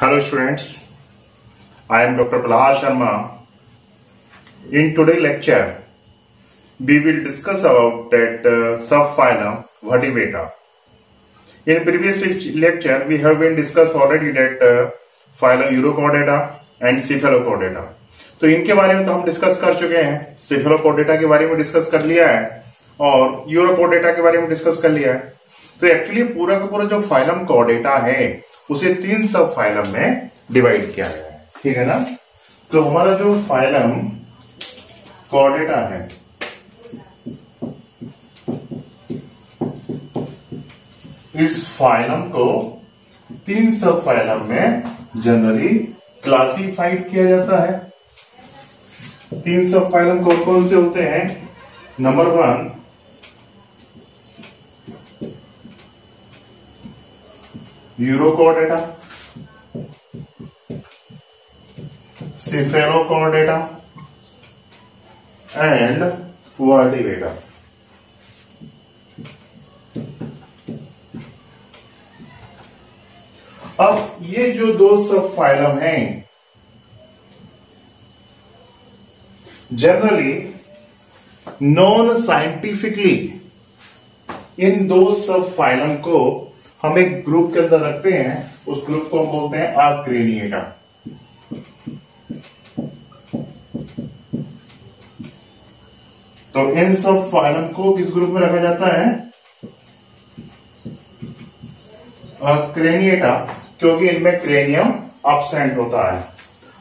Hello students, I am Dr. Prahlad Sharma. In today's lecture, we will discuss about that subphylum Vertebrata. In previous lecture, we have been discussed already that phylum Urochordata and Cephalochordata. तो इनके बारे में तो हम discuss कर चुके हैं. Cephalochordata के बारे में डिस्कस कर लिया है और यूरोकोर्डेटा के बारे में डिस्कस कर लिया है. तो एक्चुअली पूरा का पूरा जो फाइलम कॉर्डेटा है उसे 3 सब फाइलम में डिवाइड किया गया है. ठीक है ना. तो हमारा जो फाइलम कॉर्डेटा है इस फाइलम को 3 सब फाइलम में जनरली क्लासिफाइड किया जाता है. 3 सब फाइलम कौन कौन से होते हैं? Number 1 यूरोकोर्डेटा, Cephalochordata and Vertebrata. अब ये जो 2 सब फाइलम हैं जनरली नॉन साइंटिफिकली इन 2 सब फाइलम को हम एक ग्रुप के अंदर रखते हैं. उस ग्रुप को हम बोलते हैं आर्क्रेनिएटा. तो इन सब फाइलम को किस ग्रुप में रखा जाता है? आर्क्रेनिएटा, क्योंकि इनमें क्रेनियम एब्सेंट होता है.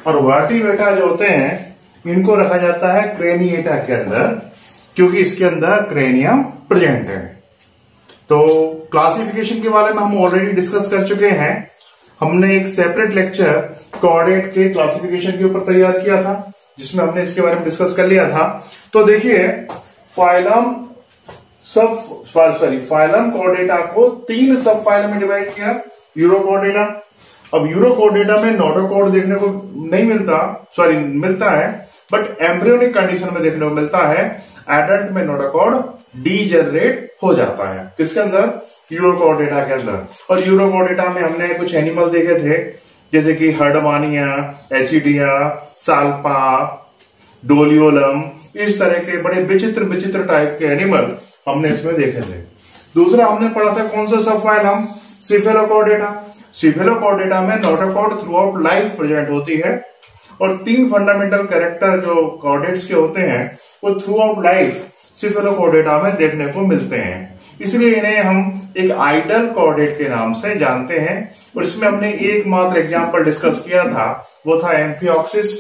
और वर्टिब्रेटा जो होते हैं इनको रखा जाता है क्रेनिएटा के अंदर, क्योंकि इसके अंदर क्रेनियम प्रेजेंट है. तो क्लासिफिकेशन के बारे में हम ऑलरेडी डिस्कस कर चुके हैं. हमने एक सेपरेट लेक्चर कॉर्डेट के क्लासिफिकेशन के ऊपर तैयार किया था जिसमें हमने इसके बारे में डिस्कस कर लिया था. तो देखिए फाइलम कॉर्डेटा को 3 सब फाइलम में डिवाइड किया. यूरोकॉर्डेटा. अब यूरोकॉर्डेटा में नोटोकॉर्ड देखने को नहीं मिलता है, बट एम्ब्रियोनिक कंडीशन में देखने को मिलता है. एडल्ट में नोटोकॉर्ड डीजेनरेट हो जाता है. किसके अंदर? यूरोकॉर्डेटा के अंदर. और यूरोकॉर्डेटा में हमने कुछ एनिमल देखे थे जैसे कि हर्डमानिया, एसिडिया, साल्पा, डोलियोलम. इस तरह के बड़े विचित्र टाइप के एनिमल हमने इसमें देखे थे. दूसरा हमने पढ़ा था कौन सा सब फाइलम? सिफेलोकॉर्डेटा. सिफेलोकॉर्डेटा में notochord through out life present होती है और 3 फंडामेंटल कैरेक्टर जो कॉर्डेट्स के होते हैं वो थ्रू आउट लाइफ सिफेलोकॉर्डेटा में देखने को मिलते हैं. इसलिए इन्हें हम एक आइडल कॉर्डेट के नाम से जानते हैं. और इसमें हमने एकमात्र एग्जांपल डिस्कस किया था, वो था एम्फिऑक्सिस,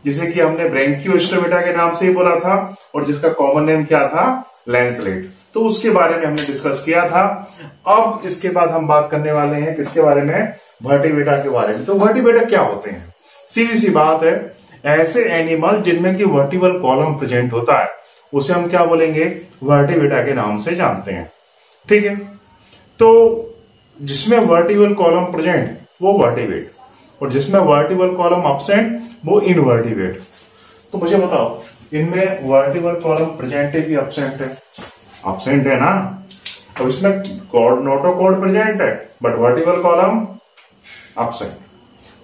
जिसे कि हमने ब्रैंकियोस्टोमेटा के नाम से ही बोला था और जिसका कॉमन नेम क्या था? लैंसलेट. तो उसके बारे में हमने डिस्कस किया था. अब इसके बाद हम बात करने वाले हैं किसके बारे में? वर्टिब्रेटा के बारे में. तो वर्टिब्रेटा क्या होते हैं? सीधी सी बात है, ऐसे एनिमल जिनमें की वर्टिबल कॉलम प्रेजेंट होता है उसे हम क्या बोलेंगे? वर्टिब्रेटा के नाम से जानते हैं. ठीक है. तो जिसमें वर्टिबल कॉलम प्रेजेंट वो वर्टिब्रेट और जिसमें वर्टिबल कॉलम एब्सेंट वो इनवर्टिब्रेट. तो मुझे बताओ, इनमें वर्टिबल कॉलम प्रेजेंट है कि एब्सेंट है? एब्सेंट है ना. अब इसमें नोटोकॉर्ड प्रेजेंट है बट वर्टिबल कॉलम एब्सेंट.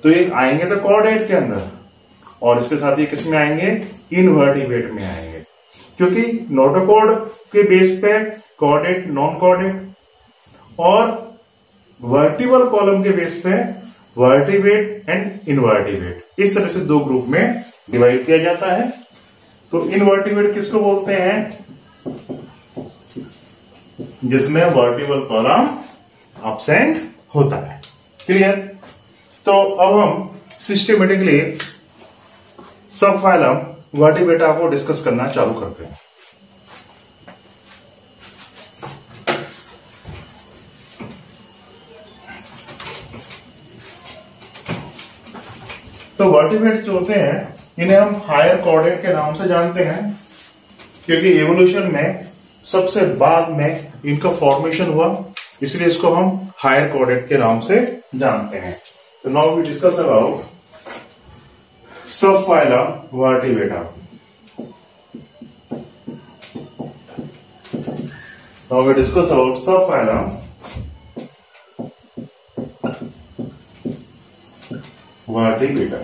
तो ये आएंगे तो कॉर्डेट के अंदर और इसके साथ ये किस में आएंगे? इनवर्टिब्रेट में आएंगे, क्योंकि नोटोकॉर्ड के बेस पे कॉर्डेट, नॉन कॉर्डेट और वर्टिबल कॉलम के बेस पे वर्टिब्रेट एंड इनवर्टिब्रेट. इस तरह से 2 ग्रुप में डिवाइड किया जाता है. तो इनवर्टिब्रेट किसको बोलते हैं? जिसमें वर्टिबल कॉलम एब्सेंट होता है. क्लियर. तो अब हम सिस्टमेटिकली सब फाइलम वर्टिब्रेटा को डिस्कस करना चालू करते हैं. तो वर्टिब्रेट जो होते हैं इन्हें हम हायर कॉर्डेट के नाम से जानते हैं, क्योंकि एवोल्यूशन में सबसे बाद में इनका फॉर्मेशन हुआ, इसलिए इसको हम हायर कॉर्डेट के नाम से जानते हैं. तो now we discuss about subphylum vertebrata. Now we discuss about subphylum vertebrata.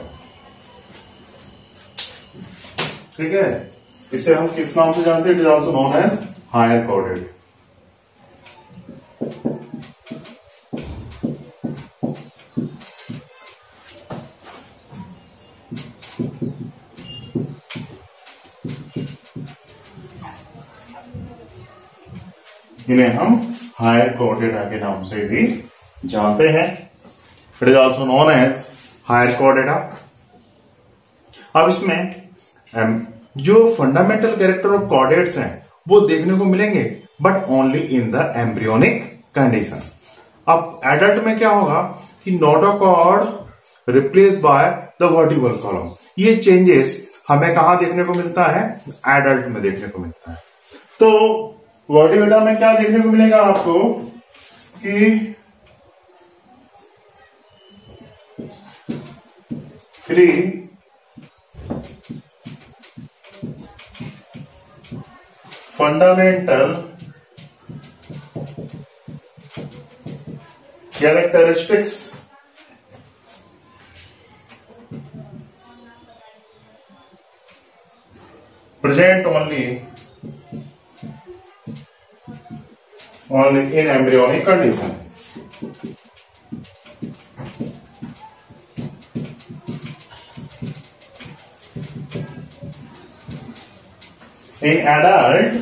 ठीक है, इसे हम किस नाम से जानते हैं? It is also known as higher chordate. इन्हें हम हायर कॉर्डेटा के नाम से भी जानते हैं। It is also known as higher chordata. अब इसमें जो फंडामेंटल कैरेक्टर ऑफ कॉर्डेट्स हैं वो देखने को मिलेंगे, but only in the embryonic condition. अब एडल्ट में क्या होगा कि notochord replace by the vertebral column. ये चेंजेस हमें कहां देखने को मिलता है? एडल्ट में देखने को मिलता है। तो वर्टिब्रेटा में क्या देखने को मिलेगा आपको कि free fundamental characteristics present only in embryonic condition. In adult,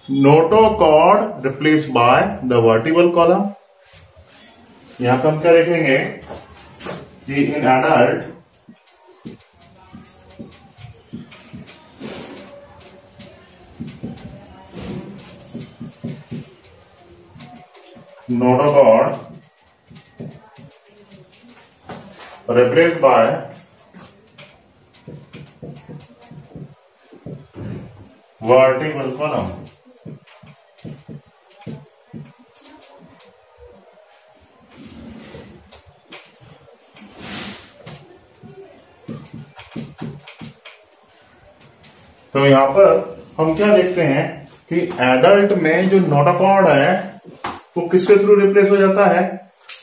notochord replaced by the vertebral column. यहां पर हम क्या देखेंगे कि in adult notochord replaced by vertebral column. तो यहां पर हम क्या देखते हैं कि एडल्ट में जो नोटोकॉर्ड है वो किसके थ्रू रिप्लेस हो जाता है?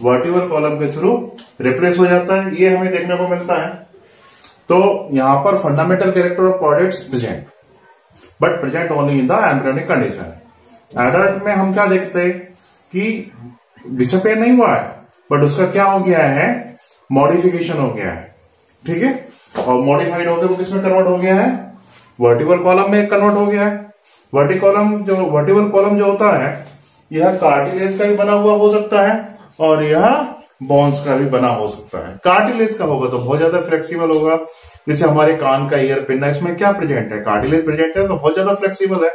वर्टिब्रल कॉलम के थ्रू रिप्लेस हो जाता है। ये हमें देखने को मिलता है। तो यहां पर fundamental character of chordates present, but present only in the embryonic condition. Adult में हम क्या देखते हैं कि डिसअपेयर नहीं हुआ है, बट उसका क्या हो गया है? मॉडिफिकेशन हो गया है। ठीक है, और मॉडिफाइड होकर वो किसमें कन्वर्ट हो गया है? वर्टिब्रल कॉलम में कन्वर्ट हो गया है। वर्टिब्रल कॉलम जो होता है यह कार्टिलेज का भी बना हुआ हो सकता है और यह बोन्स का भी बना हो सकता है। कार्टिलेज का होगा तो बहुत ज्यादा फ्लेक्सिबल होगा, जैसे हमारे कान का ईयर पिन है, इसमें क्या प्रेजेंट है? कार्टिलेज प्रेजेंट है तो बहुत ज्यादा फ्लेक्सिबल है।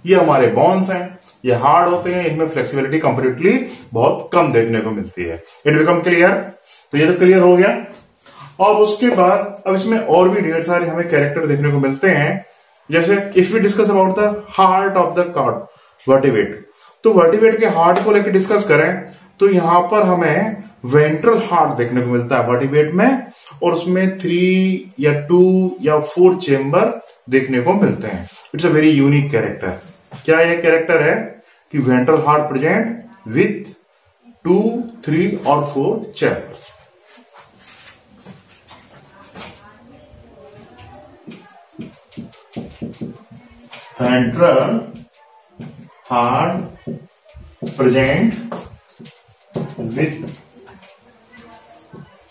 ये हमारे बोन्स हैं, ये हार्ड होते हैं, इनमें फ्लेक्सिबिलिटी कंप्लीटली बहुत कम देखने को मिलती है। It become clear? तो ये तो क्लियर हो गया। और उसके बाद अब इसमें और भी ढेर सारे हमें कैरेक्टर देखने को मिलते हैं, जैसे if we discuss about the heart of the card vertebrate, तो वर्टिब्रेट के हार्ट को लेकर डिस्कस करें तो यहां पर हमें वेंट्रल हार्ट देखने को मिलता है वर्टिब्रेट में, और उसमें 3 या 2 या 4 चेंबर देखने को मिलते हैं। It's a very unique character. क्या ये कैरेक्टर है कि वेंट्रल हार्ट प्रेजेंट विथ 2, 3 और 4 chambers. Ventral heart present with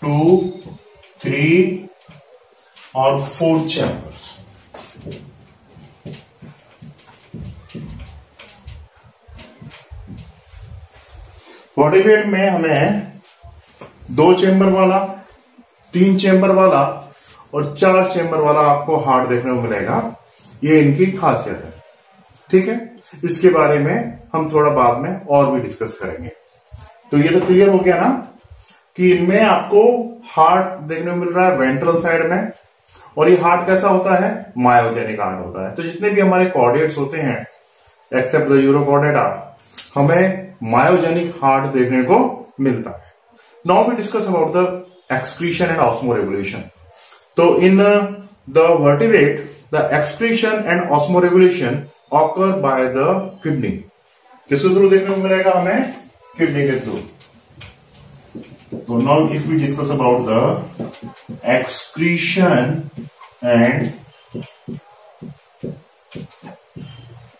2, 3 और 4 chambers. वर्टिब्रेट में हमें 2 चेंबर वाला, 3 चेंबर वाला और 4 चेंबर वाला आपको हार्ट देखने को मिलेगा। ये इनकी खासियत है। ठीक है, इसके बारे में हम थोड़ा बाद में और भी डिस्कस करेंगे। तो ये तो क्लियर हो गया ना कि इनमें आपको हार्ट देखने को मिल रहा है वेंट्रल साइड में, और ये हार्ट कैसा होता है? मायोजेनिक हार्ट होता है। तो जितने भी हमारे कॉर्डेट्स होते हैं एक्सेप्ट द यूरोकॉर्डेटा, हमें मायोजेनिक हार्ट देखने को मिलता है। Now we discuss about the excretion and osmoregulation. तो in the vertebrate the excretion and osmoregulation occur by the kidney। किस थ्रू देखने को मिलेगा हमें? किडनी के थ्रू। So now if we discuss about the excretion and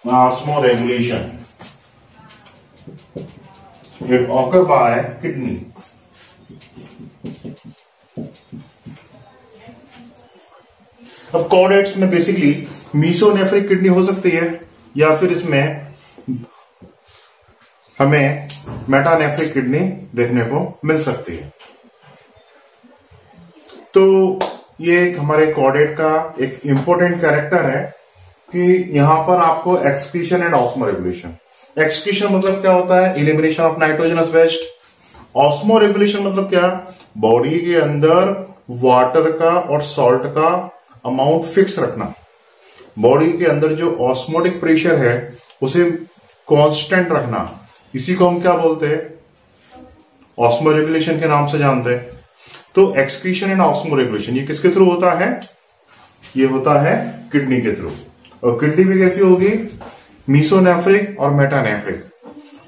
osmoregulation, it occurs by kidney. अब chordates में बेसिकली मीसोनेफ्रिक किडनी हो सकती है या फिर इसमें हमें मेटानेफ्रिक किडनी देखने को मिल सकती है। तो ये एक हमारे कॉर्डेट का एक इंपॉर्टेंट कैरेक्टर है कि यहां पर आपको एक्सक्रीशन एंड ऑस्मोरेगुलेशन। एक्सक्रीशन मतलब क्या होता है? Elimination of nitrogenous waste. Osmoregulation मतलब क्या? बॉडी के अंदर वाटर का और सॉल्ट का अमाउंट फिक्स रखना। बॉडी के अंदर जो ऑस्मोटिक प्रेशर है उसे कांस्टेंट रखना। इसी को हम क्या बोलते हैं? ऑस्मोरेगुलेशन के नाम से जानते हैं। तो एक्सक्रीशन एंड ऑस्मोरेगुलेशन ये किसके थ्रू होता है? ये होता है किडनी के थ्रू। और किडनी भी कैसी होगी? मीसोनेफ्रिक और मेटानेफ्रिक।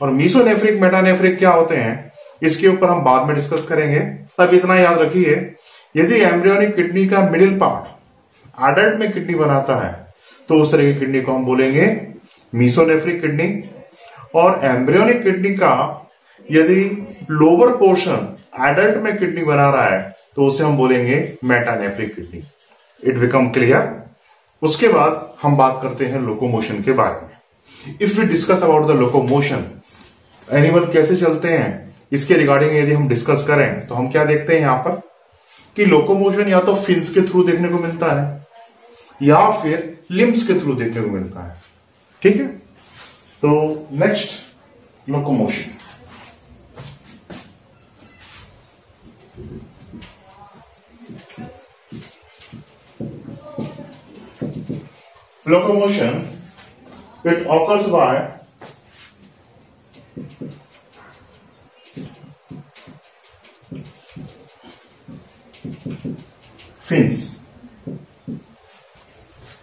और मीसोनेफ्रिक मेटानेफ्रिक क्या होते हैं इसके ऊपर हम बाद में डिस्कस करेंगे। तब इतना याद रखिए, यदि एम्ब्रियोनिक किडनी का मिडिल पार्ट एडल्ट में किडनी बनाता है तो उस तरह की किडनी को हम बोलेंगे मीसोनेफ्रिक किडनी। और एम्ब्रियोनिक किडनी का यदि लोअर पोर्शन एडल्ट में किडनी बना रहा है तो उसे हम बोलेंगे metanephric kidney. It become clear. उसके बाद हम बात करते हैं लोकोमोशन के बारे में। If we discuss about the locomotion, animal कैसे चलते हैं इसके रिगार्डिंग यदि हम डिस्कस करें तो हम क्या देखते हैं यहां पर कि लोकोमोशन या तो फिन्स के थ्रू देखने को मिलता है या फिर लिम्स के थ्रू देखने को मिलता है। ठीक है, तो next locomotion. Locomotion, it occurs by fins।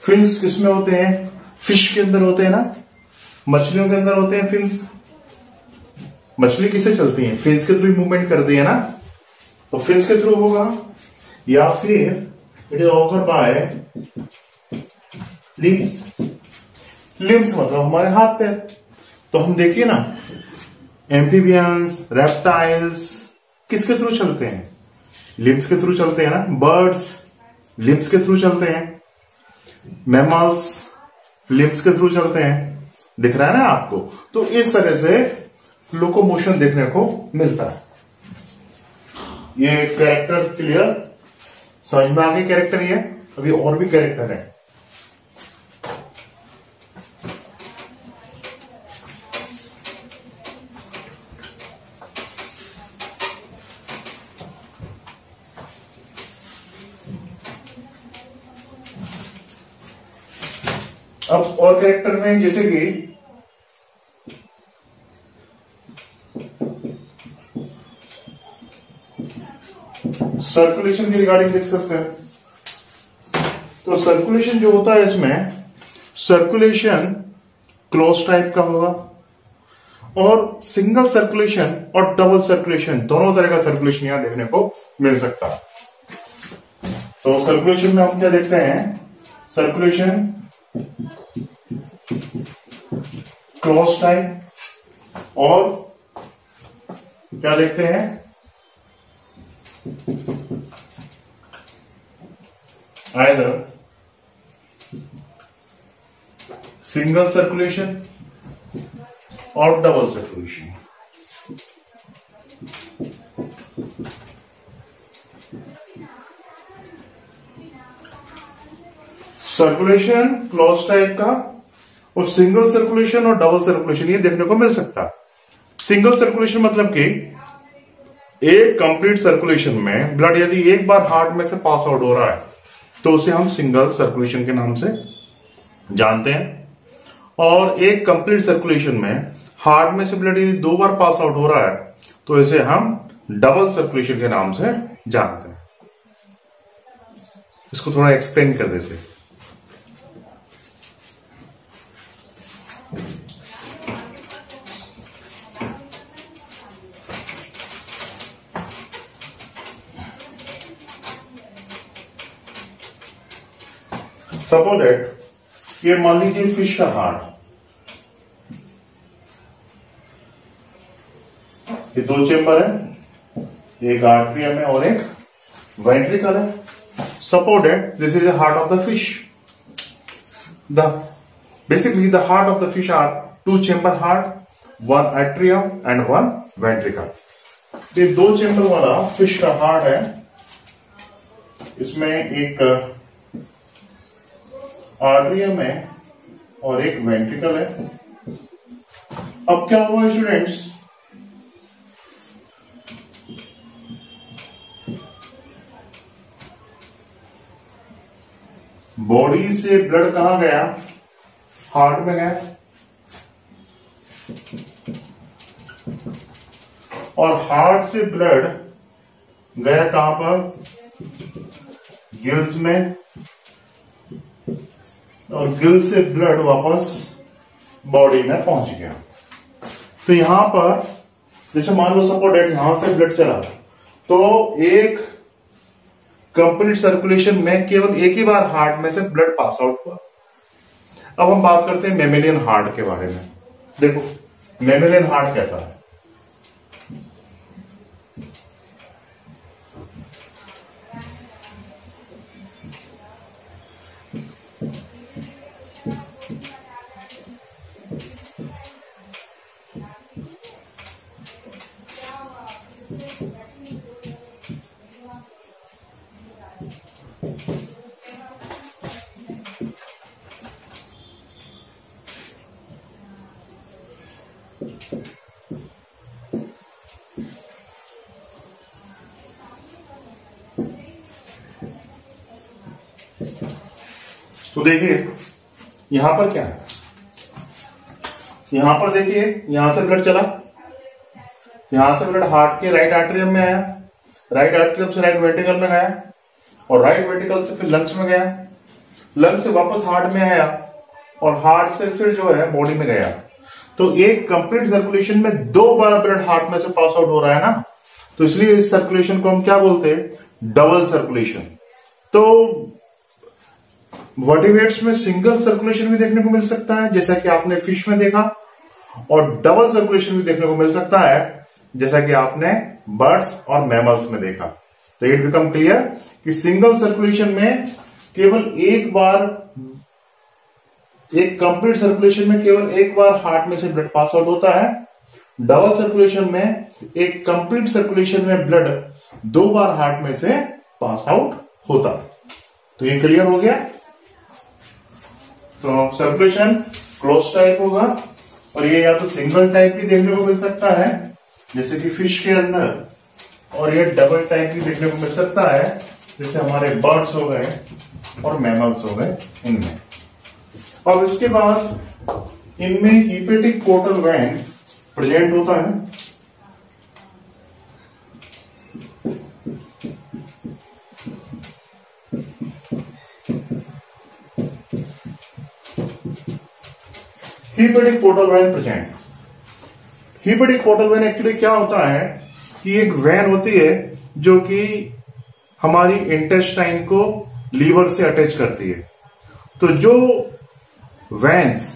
Fins किसमें होते हैं? फिश के अंदर होते हैं ना, मछलियों के अंदर होते हैं फिन्स। मछली किससे चलती है? फिन्स के थ्रू मूवमेंट करती है ना, तो फिन्स के थ्रू होगा। या फिर it is occur by limbs. Limbs मतलब हमारे हाथ पैर। तो हम देखिए ना, एम्फीबियंस, रेप्टाइल्स किसके थ्रू चलते हैं? लिम्स के थ्रू चलते हैं ना। बर्ड्स लिम्स के थ्रू चलते हैं। मैमल्स लिम्स के थ्रू चलते हैं। दिख रहा है ना आपको? तो इस तरह से लोकोमोशन देखने को मिलता है। ये कैरेक्टर क्लियर समझ में आगे? कैरेक्टर ये अभी और भी कैरेक्टर है। अब और कैरेक्टर में जैसे कि सर्कुलेशन की रिगार्डिंग डिस्कस करें तो सर्कुलेशन जो होता है इसमें सर्कुलेशन क्लोज टाइप का होगा और सिंगल सर्कुलेशन और डबल सर्कुलेशन दोनों तरह का सर्कुलेशन यहां देखने को मिल सकता है। तो सर्कुलेशन में हम क्या देखते हैं? सर्कुलेशन क्लोज टाइप और क्या देखते हैं? आइदर सिंगल सर्कुलेशन और double circulation. Circulation close type का और सिंगल सर्कुलेशन और डबल सर्कुलेशन ये देखने को मिल सकता है। सिंगल सर्कुलेशन मतलब कि एक कंप्लीट सर्कुलेशन में ब्लड यदि एक बार हार्ट में से पास आउट हो रहा है तो उसे हम सिंगल सर्कुलेशन के नाम से जानते हैं। और एक कंप्लीट सर्कुलेशन में हार्ट में से ब्लड यदि दो बार पास आउट हो रहा है तो इसे हम डबल सर्कुलेशन के नाम से जानते हैं। इसको थोड़ा एक्सप्लेन कर देते हैं। सपोज दैट ये मान लीजिए फिश का हार्ट, ये दो चेम्बर है, एक आर्ट्रियम है और एक वेंट्रिकल है. Suppose that this is the heart of the fish. Basically the heart of the fish are two chamber heart, one atrium and one ventricle. ये दो चेम्बर वाला फिश का हार्ट है. इसमें एक आर्ट्रियम है और एक वेंट्रिकल है. अब क्या हुआ स्टूडेंट्स, बॉडी से ब्लड कहां गया, हार्ट में गया, और हार्ट से ब्लड गया कहां पर, गिल्स में, और गिल्स से ब्लड वापस बॉडी में पहुंच गया. तो यहां पर जैसे मान लो सपोज दैट यहां से ब्लड चला, तो एक कंप्लीट सर्कुलेशन में केवल एक ही बार हार्ट में से ब्लड पास आउट हुआ. अब हम बात करते हैं मेमेलियन हार्ट के बारे में. देखो मेमेलियन हार्ट कैसा है. तो देखिए यहां पर क्या है, यहां पर देखिए यहां से ब्लड चला, यहां से ब्लड हार्ट के राइट आर्टरियम में आया, राइट आर्टरियम से राइट वेंट्रिकल में गया, और राइट वेंट्रिकल से फिर लंग्स में गया, लंग्स से वापस हार्ट में आया, और हार्ट से फिर जो है बॉडी में गया. तो एक कंप्लीट सर्कुलेशन में दो बार ब्लड हार्ट में से पास आउट हो रहा है ना, तो इसलिए इस सर्कुलेशन को हम क्या बोलते हैं, डबल सर्कुलेशन. तो वर्टिब्रेट्स में सिंगल सर्कुलेशन भी देखने को मिल सकता है जैसा कि आपने फिश में देखा, और डबल सर्कुलेशन भी देखने को मिल सकता है जैसा कि आपने बर्ड्स और मैमल्स में देखा. तो इट बिकम क्लियर कि सिंगल सर्कुलेशन में केवल एक बार, एक कंप्लीट सर्कुलेशन में केवल एक बार हार्ट में से ब्लड पास आउट होता है. डबल सर्कुलेशन में एक कंप्लीट सर्कुलेशन में ब्लड दो बार हार्ट में से पास आउट होता है. तो ये क्लियर हो गया. तो सर्कुलेशन क्लोज टाइप होगा, और ये या तो सिंगल टाइप भी देखने को मिल सकता है जैसे कि फिश के अंदर, और ये डबल टाइप भी देखने को मिल सकता है जैसे हमारे बर्ड्स हो गए और मैमल्स हो गए इनमें. और इसके बाद इनमें हीपेटिक पोर्टल वेन प्रेजेंट होता है. Hepatic portal vein present. Hepatic portal vein actually क्या होता है कि एक वेन होती है जो कि हमारी इंटेस्टाइन को लीवर से अटैच करती है. तो जो वेन्स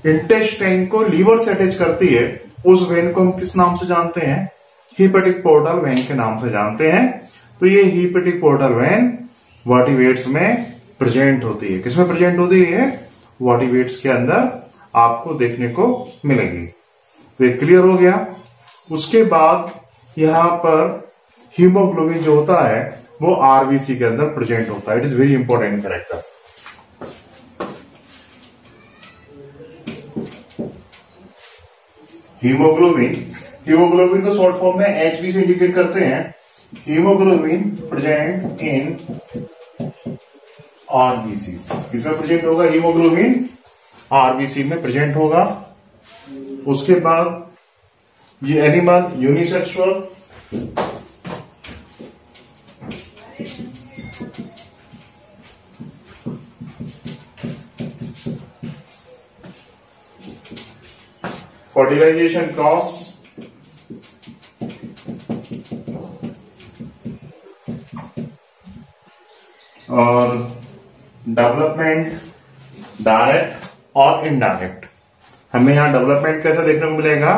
इंटेस्टाइन को लीवर से अटैच करती है उस वेन को हम किस नाम से जानते हैं, हीपेटिक पोर्टल वेन के नाम से जानते हैं. तो ये हीपेटिक पोर्टल वेन वर्टिब्रेट्स में प्रेजेंट होती है. किसमें प्रेजेंट होती है, वर्टिब्रेट्स के अंदर आपको देखने को मिलेगी. तो ये क्लियर हो गया. उसके बाद यहां पर हीमोग्लोबिन जो होता है वो आरबीसी के अंदर प्रेजेंट होता है. It is very important character. Haemoglobin को शॉर्ट फॉर्म में एचबी से इंडिकेट करते हैं. Haemoglobin present in RBC. किसमें प्रेजेंट होगा, हीमोग्लोबिन आरबीसी में प्रेजेंट होगा. उसके बाद ये एनिमल यूनिसेक्सुअल, फर्टिलाइजेशन क्रॉस, और डेवलपमेंट डायरेक्ट और इनडायरेक्ट। हमें यहां डेवलपमेंट कैसे देखने को मिलेगा,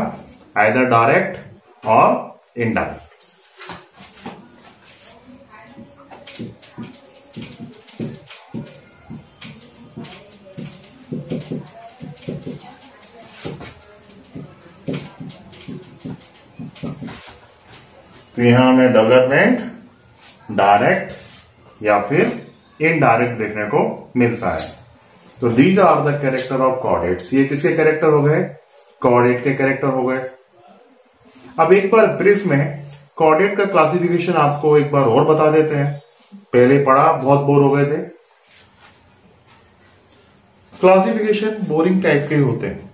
आइदर डायरेक्ट और इनडायरेक्ट। तो यहां हमें डेवलपमेंट डायरेक्ट या फिर इनडायरेक्ट देखने को मिलता है। तो these are the character of coordinates. ये किसके कैरेक्टर हो गए, कोऑर्डिनेट के कैरेक्टर हो गए। अब एक बार ब्रीफ में कोऑर्डिनेट का क्लासिफिकेशन आपको एक बार और बता देते हैं, पहले पढ़ा बहुत बोर हो गए थे। क्लासिफिकेशन बोरिंग टाइप के होते हैं,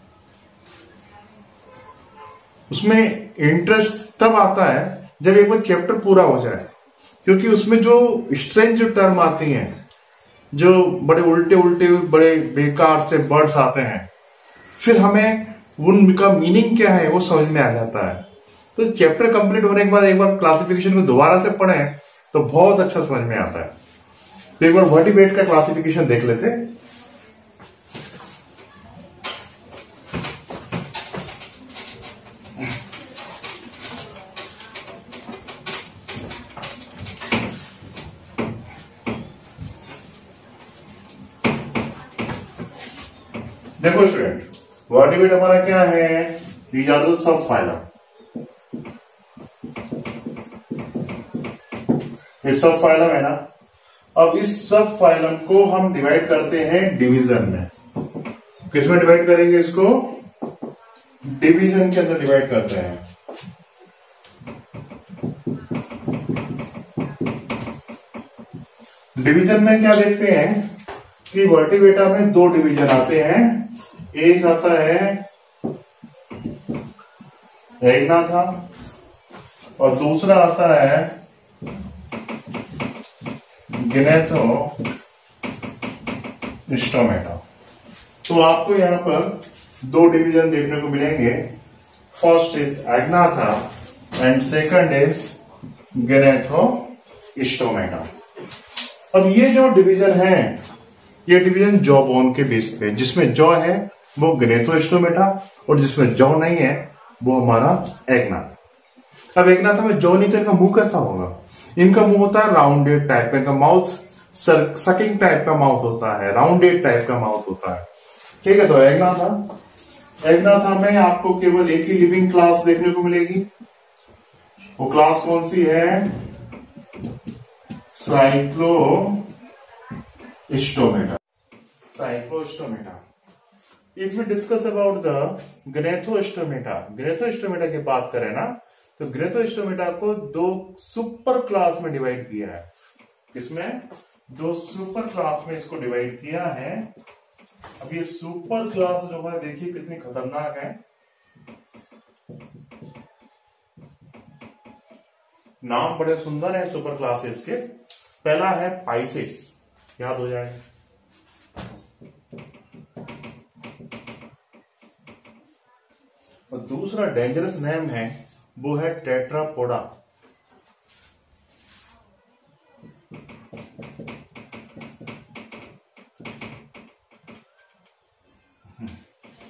उसमें इंटरेस्ट तब आता है जब एक बार चैप्टर पूरा हो जाए, क्योंकि उसमें जो स्ट्रेंज जो टर्म आती हैं, जो बड़े उल्टे उल्टे बड़े बेकार से वर्ड्स आते हैं, फिर हमें उनका मीनिंग क्या है वो समझ में आ जाता है। तो चैप्टर कंप्लीट होने के बाद एक बार क्लासिफिकेशन को दोबारा से पढ़ें तो बहुत अच्छा समझ में आता है। तो एक बार वर्टिब्रेट का क्लासिफिकेशन देख लेते हैं। देखो स्टूडेंट, वर्टिब्रेट हमारा क्या है, these are the subphylum. ये सब फाइलम है ना। अब इस सब फाइलम को हम डिवाइड करते हैं डिवीजन में। किसमें डिवाइड करेंगे इसको, डिवीजन के अंदर डिवाइड करते हैं। डिवीजन में क्या देखते हैं कि वर्टिब्रेटा में दो डिवीजन आते हैं। एक आता है एग्नाथा और दूसरा आता है गिनेथोस्टोमेटा। तो आपको यहां पर दो डिवीजन देखने को मिलेंगे। First is agnatha and second is gnathostomata. अब ये जो डिवीजन है, ये डिवीजन जॉ बोन के बेस पे, जिसमें जॉ है वो गिनेथोस्टोमेटा और जिसमें जॉ नहीं है वो हमारा एग्नाथा। अब एग्नाथा में जॉ नहीं तो इनका मुंह कैसा होगा, इनका मुंह होता है राउंडेड टाइप का, इनका माउथ सकिंग टाइप का माउथ होता है, राउंडेड टाइप का माउथ होता है। ठीक है, तो एग्नाथा में आपको केवल एक ही लिविंग क्लास देखने को मिलेगी। वो क्लास कौन सी है, cyclostomata. Cyclostomata. If we discuss about the gnathostomata, gnathostomata की बात करें ना, तो गिनेथोस्टोमेटा को दो सुपर क्लास में डिवाइड किया है। किसमें, दो सुपर क्लास में इसको डिवाइड किया है। अब ये सुपर क्लास जो है देखिए कितनी खतरनाक है। नाम बड़े सुंदर है सुपर क्लासेस के। पहला है पाइसेस, याद हो जाए। और दूसरा डेंजरस नेम है वो है टेट्रापोडा।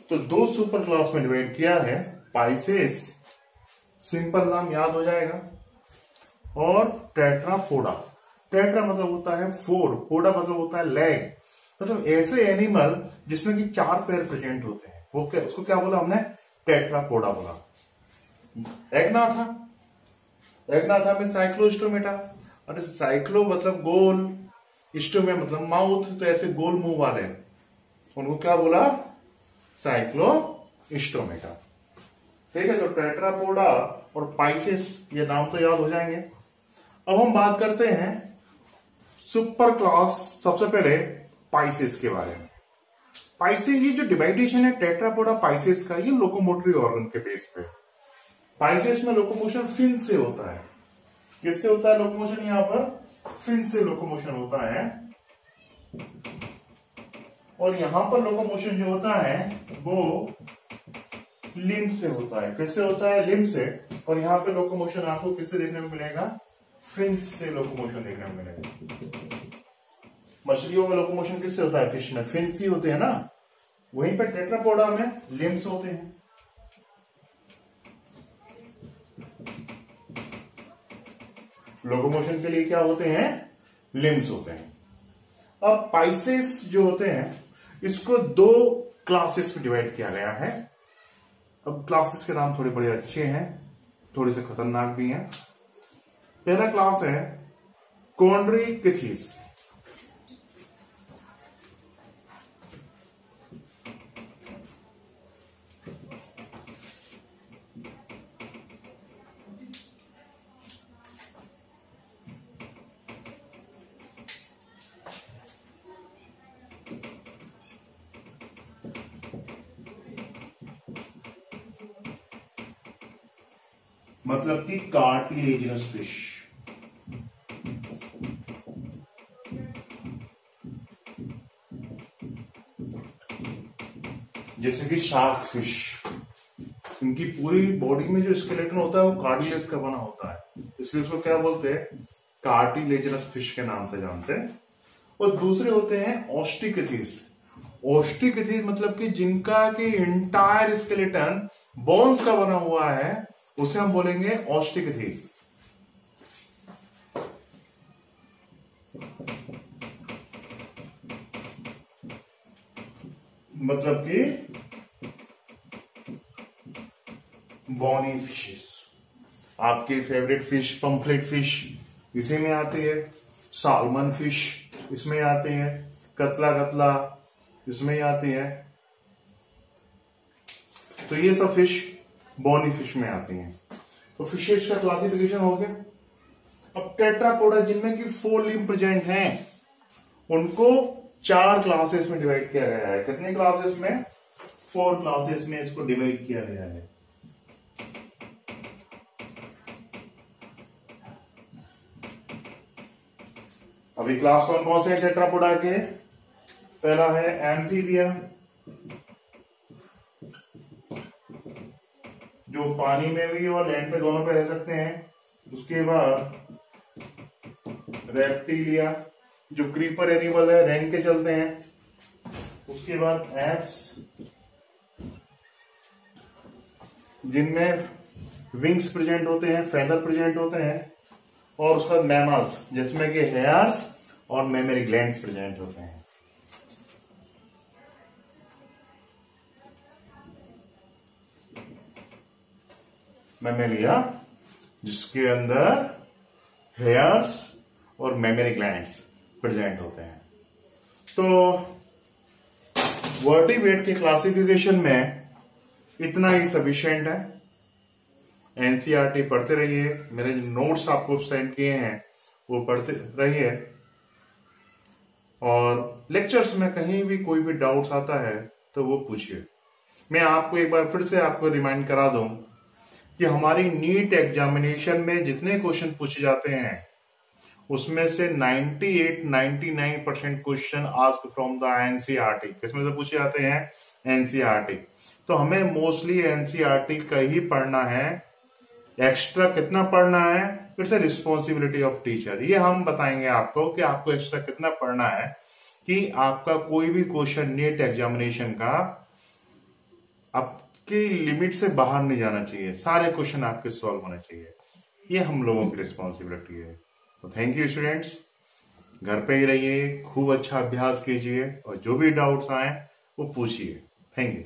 तो दो सुपर क्लास में डिवाइड किया है, पाइसेस सिंपल नाम याद हो जाएगा, और टेट्रापोडा। टेट्रा मतलब होता है फोर, पोडा मतलब होता है लेग, मतलब ऐसे एनिमल जिसमें कि चार पैर प्रेजेंट होते हैं, वो क्या, उसको क्या बोला हमने, टेट्रापोडा बोला। एग्नाथा में साइक्लोस्टोमेटा, और साइक्लो मतलब गोल, स्टोमे मतलब माउथ, तो ऐसे गोल मुंह वाले उनको क्या बोला, साइक्लोस्टोमेटा। ठीक है, तो टेट्रापोडा और पाइसेस ये नाम तो याद हो जाएंगे। अब हम बात करते हैं सुपर क्लास, सबसे पहले पाइसेस के बारे में। पाइसेस, ये जो डिवाइडेशन है टेट्रापोडा पाइसेस का, ये लोकोमोटरी ऑर्गन के बेस पे। पाइसेस में लोकोमोशन फिन से होता है। किससे होता है लोकोमोशन, यहां पर फिन से लोकोमोशन होता है। और यहां पर लोकोमोशन जो होता है वो लिम्ब से होता है। किससे होता है, लिम्ब से। और यहां पे लोकोमोशन आपको किससे देखने को मिलेगा, फिन्स से लोकोमोशन देखने को मिलेगा। मछलियों में लोकोमोशन किससे होता है? फिश में फिन्स ही होते हैं ना। वहीं पर टेट्रापोडा में लिम्स होते हैं। लोकोमोशन के लिए क्या होते हैं? लिम्स होते हैं। अब पाइसेस जो होते हैं इसको दो क्लासेस में डिवाइड किया गया है। अब क्लासेस के नाम थोड़े बड़े अच्छे हैं, थोड़े से खतरनाक भी हैं। पहला क्लास है कॉन्ड्रिकिथिस। मतलब कि कार्टिलेजिनस फिश। जैसे कि शार्क फिश, इनकी पूरी बॉडी में जो स्केलेटन होता है वो कार्टिलेज का बना होता है, इसलिए उसको क्या बोलते हैं? कार्टिलेजिनस फिश के नाम से जानते हैं। और दूसरे होते हैं ऑस्टिकथिस। ऑस्टिकथिस मतलब कि जिनका कि इंटायर स्केलेटन बोन्स का बना हुआ है, उसे हम बोलेंगे ऑस्टिकथिस। मतलब कि बॉनी फिशेस। आपकी फेवरेट फिश पंफ्लेट फिश इसी में आती है, साल्मन फिश इसमें आती है, कतला कतला इसमें ही आती है। तो ये सब फिश बॉनी फिश में आती हैं। तो फिशेस का क्लासिफिकेशन हो गया। अब टेट्रापोडा जिनमें की 4 लिम्ब प्रेजेंट हैं, उनको 4 क्लासेस में डिवाइड किया गया है। कितने क्लासेस में? 4 क्लासेस में इसको डिवाइड किया गया है। अभी क्लास कौन कौन से टेट्रापोडा के? पहला है एम्फीबिया, जो पानी में भी और लैंड पे दोनों पे रह सकते हैं। उसके बाद रेप्टिलिया, जो क्रीपर एनिमल है, रेंग के चलते हैं। उसके बाद एप्स, जिनमें विंग्स प्रेजेंट होते हैं, फेदर प्रेजेंट होते हैं। और उसका मैमल्स, जिसमें कि हेयर्स और मेमरी ग्लैंड्स प्रेजेंट होते हैं। मैमेलिया, जिसके अंदर हेयर्स और मेमरी ग्लैंड्स प्रेजेंट होते हैं। तो वर्टिब्रेट के क्लासिफिकेशन में इतना ही सफिशिएंट है। एनसीईआरटी पढ़ते रहिए, मेरे जो नोट्स आपको सेंड किए हैं वो पढ़ते रहिए। और लेक्चर्स में कहीं भी कोई भी डाउट्स आता है तो वो पूछिए। मैं आपको एक बार फिर से आपको रिमाइंड करा दूं कि हमारी नीट एग्जामिनेशन में जितने क्वेश्चन पूछे जाते हैं उसमें से 98-99% question asked from the NCERT. किसमें से पूछे जाते हैं? एनसीईआरटी। तो हमें मोस्टली एनसीईआरटी का ही पढ़ना है। एक्स्ट्रा कितना पढ़ना है, it's a responsibility of teacher. ये हम बताएंगे आपको कि आपको एक्स्ट्रा कितना पढ़ना है कि आपका कोई भी क्वेश्चन नीट एग्जामिनेशन का आपकी लिमिट से बाहर नहीं जाना चाहिए। सारे क्वेश्चन आपके सॉल्व होने चाहिए। ये हम लोगों की रिस्पॉन्सिबिलिटी है। तो थैंक यू स्टूडेंट्स, घर पे ही रहिए, खूब अच्छा अभ्यास कीजिए और जो भी डाउट्स आए वो पूछिए। Thank you.